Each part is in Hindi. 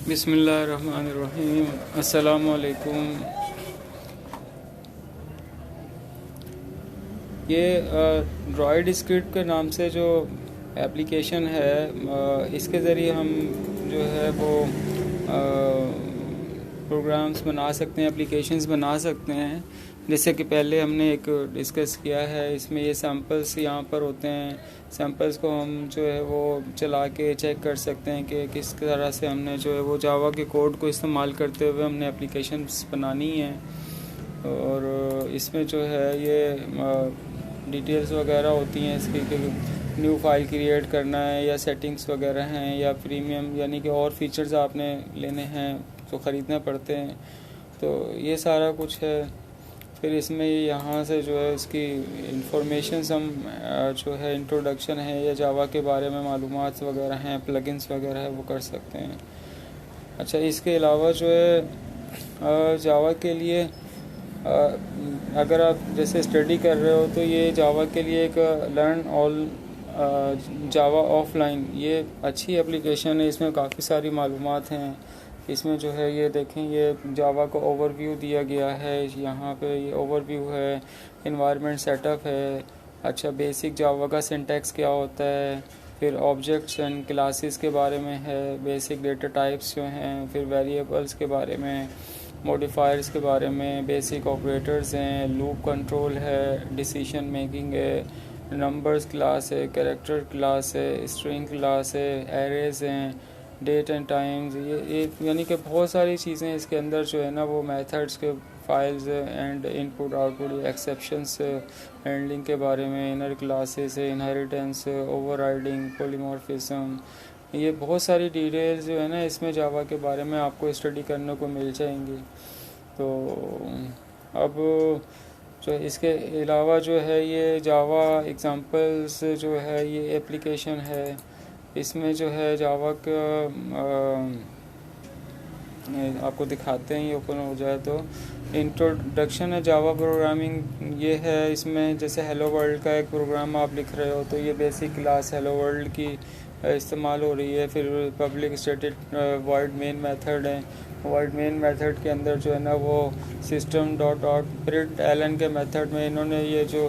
बिस्मिल्लाहिर्रहमानिर्रहीम। अस्सलामु अलैकुम। ये ड्रॉइड स्क्रिप्ट के नाम से जो एप्लीकेशन है, इसके ज़रिए हम जो है वो प्रोग्राम्स बना सकते हैं, एप्लीकेशंस बना सकते हैं। जैसे कि पहले हमने एक डिस्कस किया है, इसमें ये सैम्पल्स यहाँ पर होते हैं। सैम्पल्स को हम जो है वो चला के चेक कर सकते हैं कि किस तरह से हमने जो है वो जावा के कोड को इस्तेमाल करते हुए हमने एप्लीकेशंस बनानी है। और इसमें जो है ये डिटेल्स वगैरह होती हैं इसकी कि न्यू फाइल क्रिएट करना है या सेटिंग्स वगैरह हैं या प्रीमियम यानी कि और फीचर्स आपने लेने हैं तो ख़रीदना पड़ते हैं। तो ये सारा कुछ है। फिर इसमें यहाँ से जो है इसकी इंफॉर्मेशन हम जो है इंट्रोडक्शन है या जावा के बारे में मालूमात वगैरह हैं, प्लगइन्स वगैरह है, वो कर सकते हैं। अच्छा, इसके अलावा जो है जावा के लिए अगर आप जैसे स्टडी कर रहे हो तो ये जावा के लिए एक लर्न ऑल जावा ऑफलाइन ये अच्छी एप्लीकेशन है। इसमें काफ़ी सारी मालूमात हैं। इसमें जो है ये देखें, ये जावा को ओवरव्यू दिया गया है। यहाँ पे ये ओवरव्यू है, एनवायरनमेंट सेटअप है। अच्छा, बेसिक जावा का सिंटैक्स क्या होता है, फिर ऑब्जेक्ट्स एंड क्लासेस के बारे में है, बेसिक डेटा टाइप्स जो हैं, फिर वेरिएबल्स के बारे में, मॉडिफायर्स के बारे में, बेसिक ऑपरेटर्स हैं, लूप कंट्रोल है, डिसीजन मेकिंग है, नंबर्स क्लास है, कैरेक्टर क्लास है, स्ट्रिंग क्लास है, एरेज हैं, डेट एंड टाइम्स, ये यानी कि बहुत सारी चीज़ें इसके अंदर जो है ना वो मेथड्स के files and input output, exceptions handling के बारे में, इनर क्लासेस है, इनहेरिटेंस, ओवरराइडिंग, पॉलीमॉर्फिज्म, ये बहुत सारी डिटेल्स जो है ना इसमें जावा के बारे में आपको स्टडी करने को मिल जाएंगी। तो अब जो इसके अलावा जो है ये जावा एग्जांपल्स जो है ये एप्लीकेशन है। इसमें जो है जावा का आपको दिखाते हैं, ये ओपन हो जाए तो इंट्रोडक्शन है जावा प्रोग्रामिंग ये है। इसमें जैसे हेलो वर्ल्ड का एक प्रोग्राम आप लिख रहे हो तो ये बेसिक क्लास हेलो वर्ल्ड की इस्तेमाल हो रही है। फिर public static void main method है। वॉइड मेन मेथड के अंदर जो है ना वो system dot dot println के मेथड में इन्होंने ये जो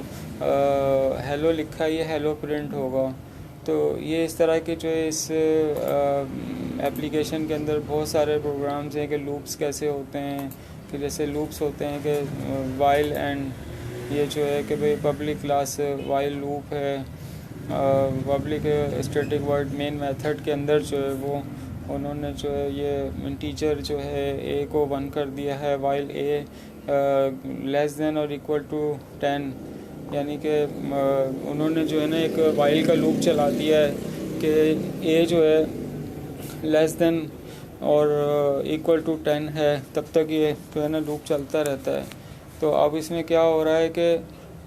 हेलो लिखा है ये हेलो प्रिंट होगा। तो ये इस तरह के जो है इस एप्लीकेशन के अंदर बहुत सारे प्रोग्राम्स हैं कि लूप्स कैसे होते हैं, कि जैसे लूप्स होते हैं कि वाइल एंड ये जो है कि भाई पब्लिक क्लास वाइल लूप है। Public static void main method के अंदर जो है वो उन्होंने जो है ये इंटीजर जो है ए को 1 कर दिया है, वाइल ए लेस देन और इक्वल टू 10, यानी कि उन्होंने जो है ना एक वाइल का लूप चला दिया है कि ए जो है लेस देन और इक्वल टू 10 है, तब तक ये जो है ना लूप चलता रहता है। तो अब इसमें क्या हो रहा है कि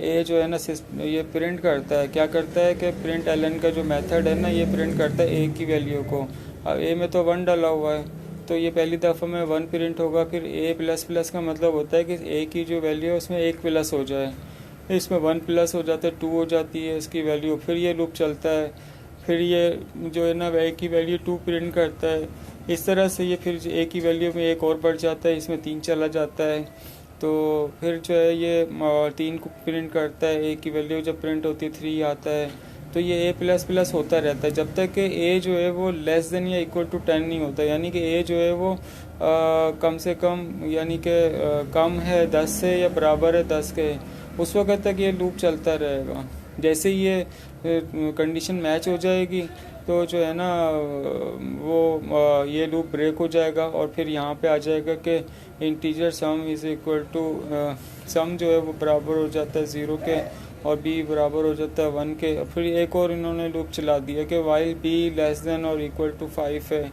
ए जो है ना ये प्रिंट करता है, क्या करता है कि प्रिंट एलन का जो मेथड है ना ये प्रिंट करता है ए की वैल्यू को। अब ए में तो 1 डाला हुआ है तो ये पहली दफ़ा में 1 प्रिंट होगा। फिर ए प्लस प्लस का मतलब होता है कि ए की जो वैल्यू है उसमें 1 प्लस हो जाए, इसमें 1 प्लस हो जाता है, 2 हो जाती है इसकी वैल्यू। फिर ये लूप चलता है, फिर ये जो है ना ए की वैल्यू 2 प्रिंट करता है। इस तरह से ये फिर ए की वैल्यू में 1 और बढ़ जाता है, इसमें 3 चला जाता है। तो फिर जो है ये 3 को प्रिंट करता है, ए की वैल्यू जब प्रिंट होती है 3 आता है। तो ये ए प्लस प्लस होता रहता है जब तक कि ए जो है वो लेस देन या इक्वल टू 10 नहीं होता, यानी कि ए जो है वो कम से कम यानी कि कम है 10 से या बराबर है 10 के, उस वक्त तक ये लूप चलता रहेगा। जैसे ही ये कंडीशन मैच हो जाएगी तो जो है ना वो ये लूप ब्रेक हो जाएगा और फिर यहाँ पे आ जाएगा कि integer sum is equal to sum जो है वो बराबर हो जाता है 0 के और बी बराबर हो जाता है 1 के। फिर एक और इन्होंने लूप चला दिया कि वाइल बी लेस देन और इक्वल टू 5 है।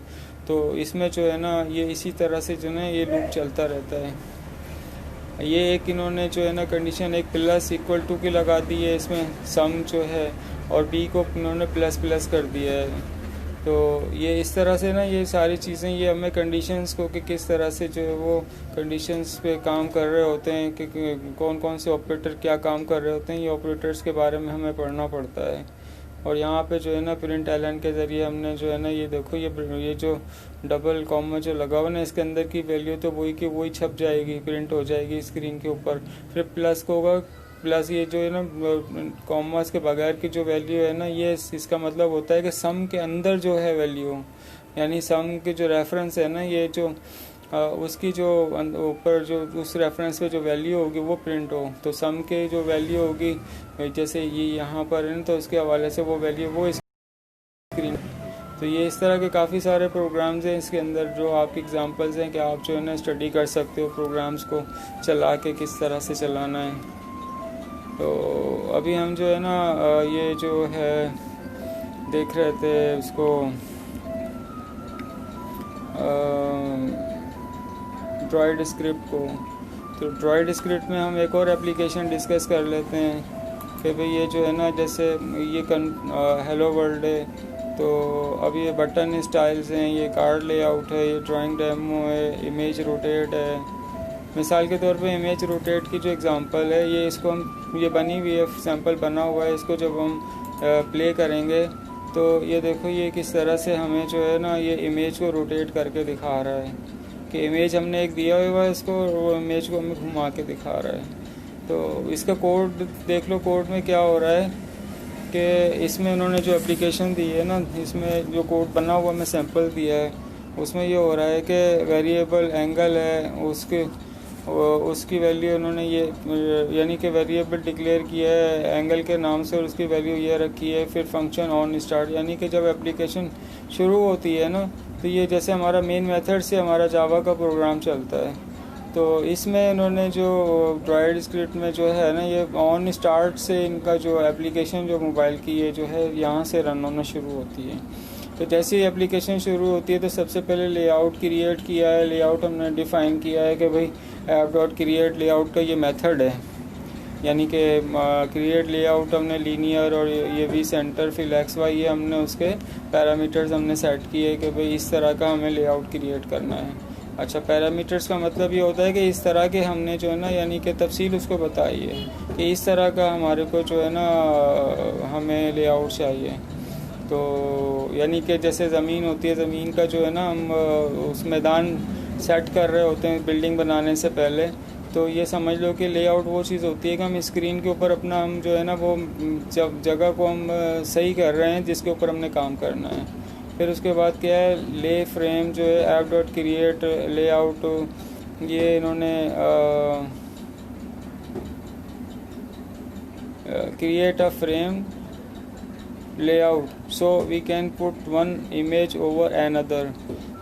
तो इसमें जो है ना ये इसी तरह से जो है ये लूप चलता रहता है। ये एक इन्होंने जो है ना कंडीशन एक प्लस इक्वल टू की लगा दी है इसमें सम जो है, और बी को इन्होंने प्लस प्लस कर दिया है। तो ये इस तरह से ना ये सारी चीज़ें ये हमें कंडीशंस को कि किस तरह से जो है वो कंडीशंस पे काम कर रहे होते हैं कि कौन कौन से ऑपरेटर क्या काम कर रहे होते हैं, ये ऑपरेटर्स के बारे में हमें पढ़ना पड़ता है। और यहाँ पे जो है ना प्रिंट एलन के ज़रिए हमने जो है ना ये देखो ये जो डबल कॉमा जो लगा हुआ ना इसके अंदर की वैल्यू तो वही की वही छप जाएगी, प्रिंट हो जाएगी स्क्रीन के ऊपर। फिर प्लस को होगा, प्लस ये जो है ना कॉमास के बगैर की जो वैल्यू है ना ये इसका मतलब होता है कि सम के अंदर जो है वैल्यू, यानी सम के जो रेफरेंस है ना ये जो उसकी जो ऊपर जो उस रेफरेंस पे जो वैल्यू होगी वो प्रिंट हो। तो सम के जो वैल्यू होगी जैसे ये यहाँ पर है तो उसके हवाले से वो वैल्यू वो स्क्रीन। तो ये इस तरह के काफ़ी सारे प्रोग्राम्स हैं इसके अंदर जो आपकी एग्जांपल्स हैं कि आप जो है ना स्टडी कर सकते हो प्रोग्राम्स को चला के किस तरह से चलाना है। तो अभी हम जो है ना ये जो है देख रहे थे उसको ड्रॉइड स्क्रिप्ट को। तो ड्रॉइड स्क्रिप्ट में हम एक और एप्लीकेशन डिस्कस कर लेते हैं कि भाई ये जो है ना जैसे ये हेलो वर्ल्ड है, तो अब ये बटन स्टाइल्स हैं, ये कार्ड लेआउट है, ये ड्राइंग डेमो है, इमेज रोटेट है। मिसाल के तौर पे इमेज रोटेट की जो एग्जांपल है ये इसको हम ये बनी हुई है सैंपल बना हुआ है, इसको जब हम प्ले करेंगे तो ये देखो ये किस तरह से हमें जो है ना ये इमेज को रोटेट करके दिखा रहा है कि इमेज हमने एक दिया हुआ है इसको और वो इमेज को हमें घुमा के दिखा रहा है। तो इसका कोड देख लो, कोड में क्या हो रहा है कि इसमें उन्होंने जो एप्लीकेशन दी है ना इसमें जो कोड बना हुआ मैं सैंपल दिया है उसमें ये हो रहा है कि वेरिएबल एंगल है उसकी वैल्यू उन्होंने ये यानी कि वेरिएबल डिक्लेयर किया है एंगल के नाम से और उसकी वैल्यू ये रखी है। फिर फंक्शन ऑन स्टार्ट, यानी कि जब एप्लीकेशन शुरू होती है ना तो ये जैसे हमारा मेन मेथड से हमारा जावा का प्रोग्राम चलता है। तो इसमें इन्होंने जो ड्रॉइड स्क्रिप्ट में जो है ना ये ऑन स्टार्ट से इनका जो एप्लीकेशन जो मोबाइल की ये जो है यहाँ से रन होना शुरू होती है। तो जैसे ही एप्लीकेशन शुरू होती है तो सबसे पहले लेआउट क्रिएट किया है, लेआउट हमने डिफ़ाइन किया है कि भाई ऐप डॉट क्रिएट लेआउट का ये मेथड है, यानी कि क्रिएट लेआउट हमने लीनियर और ये भी सेंटर फिल एक्स वाई ये हमने उसके पैरामीटर्स हमने सेट किए कि भाई इस तरह का हमें लेआउट क्रिएट करना है। अच्छा, पैरामीटर्स का मतलब ये होता है कि इस तरह के हमने जो है ना यानी कि तफसील उसको बताई है कि इस तरह का हमारे को जो है ना हमें लेआउट चाहिए। तो यानी कि जैसे ज़मीन होती है, ज़मीन का जो है ना हम उस मैदान सेट कर रहे होते हैं बिल्डिंग बनाने से पहले, तो ये समझ लो कि लेआउट वो चीज़ होती है कि हम स्क्रीन के ऊपर अपना हम जो है ना वो जब जगह को हम सही कर रहे हैं जिसके ऊपर हमने काम करना है। फिर उसके बाद क्या है ले फ्रेम जो है ऐप डॉट क्रिएट लेआउट, ये इन्होंने create a frame layout so we can put one image over another,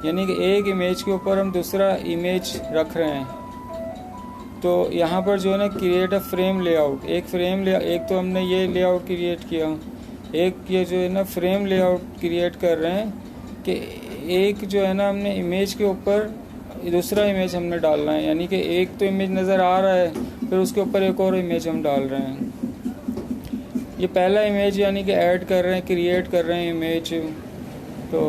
यानी कि एक इमेज के ऊपर हम दूसरा इमेज रख रहे हैं। तो यहाँ पर जो है ना क्रिएट अ फ्रेम लेआउट, एक तो हमने ये लेआउट क्रिएट किया, एक ये जो है ना फ्रेम लेआउट क्रिएट कर रहे हैं कि एक जो है ना हमने इमेज के ऊपर दूसरा इमेज हमने डालना है, यानी कि एक तो इमेज नज़र आ रहा है फिर उसके ऊपर एक और इमेज हम डाल रहे हैं। ये पहला इमेज यानी कि ऐड कर रहे हैं, क्रिएट कर रहे हैं इमेज। तो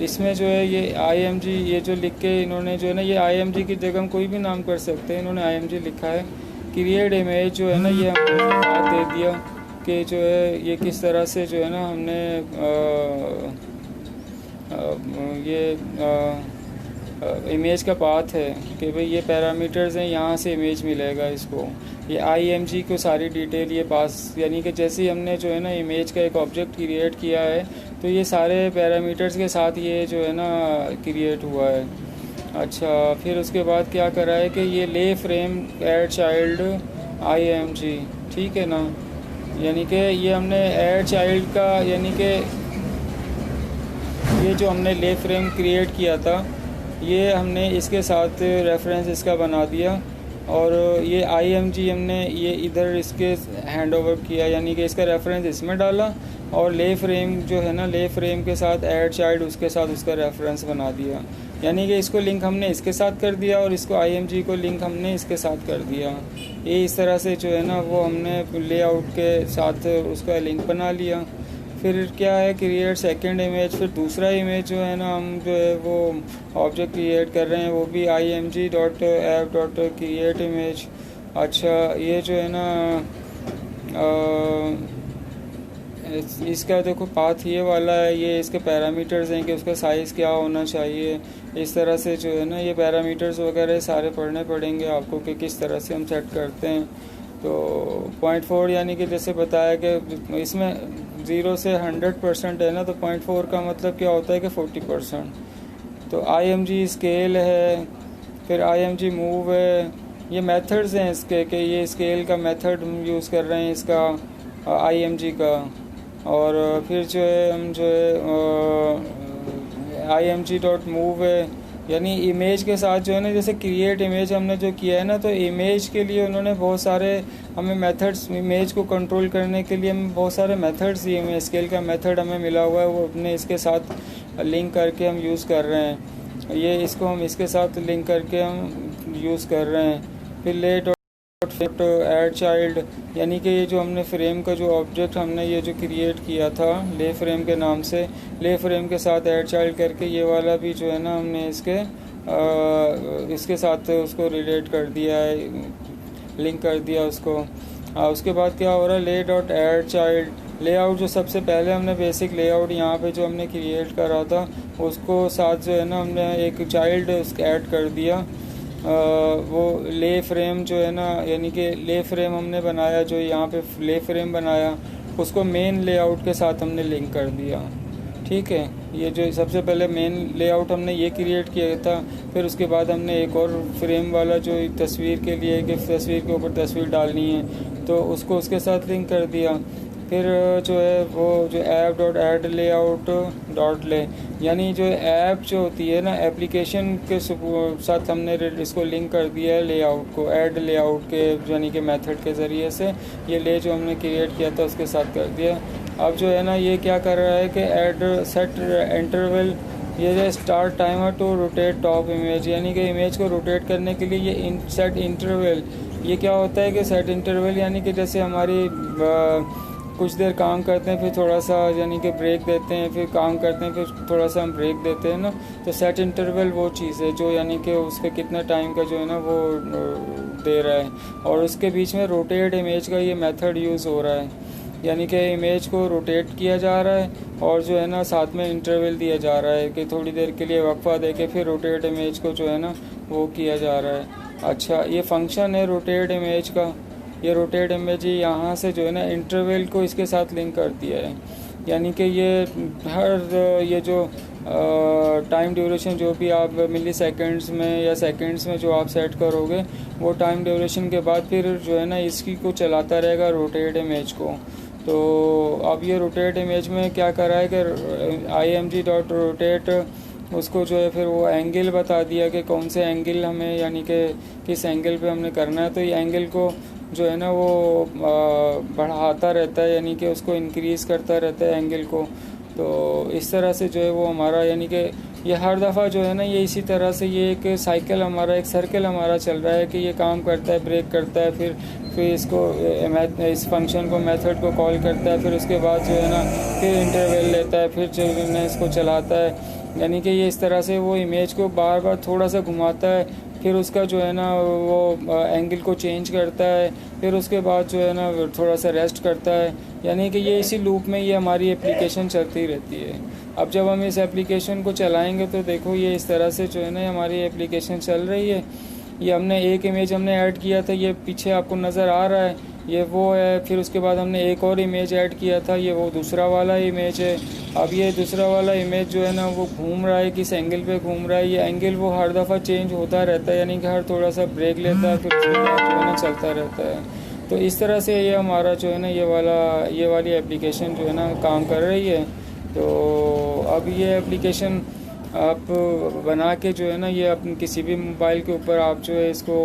इसमें जो है ये IMG ये जो लिख के इन्होंने जो है ना ये IMG की जगह हम कोई भी नाम कर सकते हैं, इन्होंने IMG लिखा है। क्रिएट इमेज जो है ना ये हमने बात दे दिया कि जो है ये किस तरह से जो है ना हमने इमेज का पाथ है कि भाई ये पैरामीटर्स हैं, यहाँ से इमेज मिलेगा इसको। ये IMG को सारी डिटेल ये पास, यानी कि जैसे ही हमने जो है ना इमेज का एक ऑब्जेक्ट क्रिएट किया है तो ये सारे पैरामीटर्स के साथ ये जो है ना क्रिएट हुआ है। अच्छा, फिर उसके बाद क्या करा है कि ये ले फ्रेम ऐड चाइल्ड IMG, ठीक है ना, यानी कि ये हमने ऐड चाइल्ड का यानी कि ये जो हमने ले फ्रेम क्रिएट किया था ये हमने इसके साथ रेफरेंस इसका बना दिया और ये IMG हमने ये इधर इसके हैंड ओवर किया, यानी कि इसका रेफरेंस इसमें डाला और ले फ्रेम जो है ना ले फ्रेम के साथ ऐड चाइल्ड उसके साथ उसका रेफरेंस बना दिया, यानी कि इसको लिंक हमने इसके साथ कर दिया और इसको IMG को लिंक हमने इसके साथ कर दिया। ये इस तरह से जो है ना वो हमने लेआउट के साथ उसका लिंक बना लिया। फिर क्या है क्रिएट सेकंड इमेज, फिर दूसरा इमेज जो है ना हम जो है वो ऑब्जेक्ट क्रिएट कर रहे हैं वो भी IMG dot app dot create image. अच्छा, ये जो है ना इसका देखो पाथ ये वाला है, ये इसके पैरामीटर्स हैं कि उसका साइज़ क्या होना चाहिए। इस तरह से जो है ना ये पैरामीटर्स वगैरह सारे पढ़ने पड़ेंगे आपको कि किस तरह से हम सेट करते हैं। तो 0.4 यानी कि जैसे बताया कि इसमें 0 से 100% है ना, तो 0.4 का मतलब क्या होता है कि 40%। तो IMG स्केल है, फिर IMG मूव है, ये मेथड्स हैं इसके कि ये स्केल का मेथड हम यूज़ कर रहे हैं इसका IMG का। और फिर जो है हम जो है IMG.move है, यानी इमेज के साथ जो है ना, जैसे क्रिएट इमेज हमने जो किया है ना, तो इमेज के लिए उन्होंने बहुत सारे हमें मेथड्स, इमेज को कंट्रोल करने के लिए हमें बहुत सारे मेथड्स दिए हुए हैं। स्केल का मेथड हमें मिला हुआ है, वो अपने इसके साथ लिंक करके हम यूज़ कर रहे हैं। ये इसको हम इसके साथ लिंक करके हम यूज़ कर रहे हैं। फिर लेट ऐड चाइल्ड, यानी कि ये जो हमने फ्रेम का जो ऑब्जेक्ट हमने ये जो क्रिएट किया था ले फ्रेम के नाम से, ले फ्रेम के साथ ऐड चाइल्ड करके ये वाला भी जो है ना हमने इसके साथ उसको रिलेट कर दिया है, लिंक कर दिया उसको। उसके बाद क्या हो रहा है, ले डॉट ऐड चाइल्ड लेआउट, जो सबसे पहले हमने बेसिक लेआउट यहाँ पे जो हमने क्रिएट करा था उसको साथ जो है ना हमने एक चाइल्ड ऐड कर दिया। वो ले फ्रेम जो है ना, यानी कि ले फ्रेम हमने बनाया, जो यहाँ पे ले फ्रेम बनाया उसको मेन लेआउट के साथ हमने लिंक कर दिया। ठीक है, ये जो सबसे पहले मेन लेआउट हमने ये क्रिएट किया था, फिर उसके बाद हमने एक और फ्रेम वाला जो तस्वीर के लिए कि तस्वीर के ऊपर तस्वीर डालनी है तो उसको उसके साथ लिंक कर दिया। फिर जो है वो जो app dot add layout dot ले, यानी जो ऐप जो होती है ना एप्लीकेशन के साथ हमने इसको लिंक कर दिया है लेआउट को, ऐड लेआउट के यानी कि मेथड के ज़रिए से ये ले जो हमने क्रिएट किया था उसके साथ कर दिया। अब जो है ना ये क्या कर रहा है कि ऐड सेट इंटरवल, ये जो start timer to rotate top image, यानी कि इमेज को रोटेट करने के लिए ये सेट इंटरवल, ये क्या होता है कि सेट इंटरवल यानी कि जैसे हमारी कुछ देर काम करते हैं फिर थोड़ा सा यानी कि ब्रेक देते हैं, फिर काम करते हैं फिर थोड़ा सा हम ब्रेक देते हैं ना, तो सेट इंटरवल वो चीज़ है जो यानी कि उसके कितना टाइम का जो है ना वो दे रहा है। और उसके बीच में रोटेट इमेज का ये मेथड यूज़ हो रहा है, यानी कि इमेज को रोटेट किया जा रहा है और जो है ना साथ में इंटरवल दिया जा रहा है कि थोड़ी देर के लिए वक्फा दे के फिर रोटेट इमेज को जो है ना वो किया जा रहा है। अच्छा, ये फंक्शन है रोटेट इमेज का, ये रोटेट इमेज यहाँ से जो है ना इंटरवल को इसके साथ लिंक कर दिया है, यानी कि ये हर ये जो टाइम ड्यूरेशन जो भी आप मिली सेकेंड्स में या सेकेंड्स में जो आप सेट करोगे वो टाइम ड्यूरेशन के बाद फिर जो है ना इसकी को चलाता रहेगा रोटेट इमेज को। तो अब ये रोटेट इमेज में क्या करा है कि IMG डॉट रोटेट उसको जो है फिर वो एंगल बता दिया कि कौन से एंगल हमें यानी कि किस एंगल पे हमने करना है, तो ये एंगल को जो है ना वो बढ़ाता रहता है, यानी कि उसको इंक्रीज़ करता रहता है एंगल को। तो इस तरह से जो है वो हमारा यानी कि ये हर दफ़ा जो है ना ये इसी तरह से ये एक साइकिल हमारा, एक सर्कल हमारा चल रहा है कि ये काम करता है, ब्रेक करता है, फिर इसको इस फंक्शन को मेथड को कॉल करता है, फिर उसके बाद जो है ना फिर इंटरवल लेता है, फिर जो है इसको चलाता है, यानी कि ये इस तरह से वो इमेज को बार बार थोड़ा सा घुमाता है, फिर उसका जो है ना वो एंगल को चेंज करता है, फिर उसके बाद जो है ना थोड़ा सा रेस्ट करता है, यानी कि ये इसी लूप में ये हमारी एप्लीकेशन चलती रहती है। अब जब हम इस एप्लीकेशन को चलाएंगे तो देखो ये इस तरह से जो है ना हमारी एप्लीकेशन चल रही है। ये हमने एक इमेज हमने ऐड किया था, ये पीछे आपको नज़र आ रहा है, ये वो है। फिर उसके बाद हमने एक और इमेज ऐड किया था, ये वो दूसरा वाला इमेज है। अब ये दूसरा वाला इमेज जो है ना वो घूम रहा है, किस एंगल पे घूम रहा है, ये एंगल वो हर दफ़ा चेंज होता रहता है, यानी कि हर थोड़ा सा ब्रेक लेता है फिर जो है ना चलता रहता है। तो इस तरह से ये हमारा जो है ना ये वाली एप्लीकेशन जो है ना काम कर रही है। तो अब ये एप्लीकेशन आप बना के जो है ना ये अपने किसी भी मोबाइल के ऊपर आप जो है इसको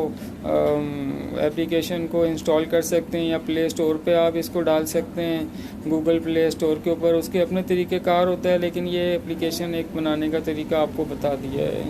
एप्लीकेशन को इंस्टॉल कर सकते हैं, या प्ले स्टोर पे आप इसको डाल सकते हैं, गूगल प्ले स्टोर के ऊपर। उसके अपने तरीक़ेकार होता है, लेकिन ये एप्लीकेशन एक बनाने का तरीका आपको बता दिया है।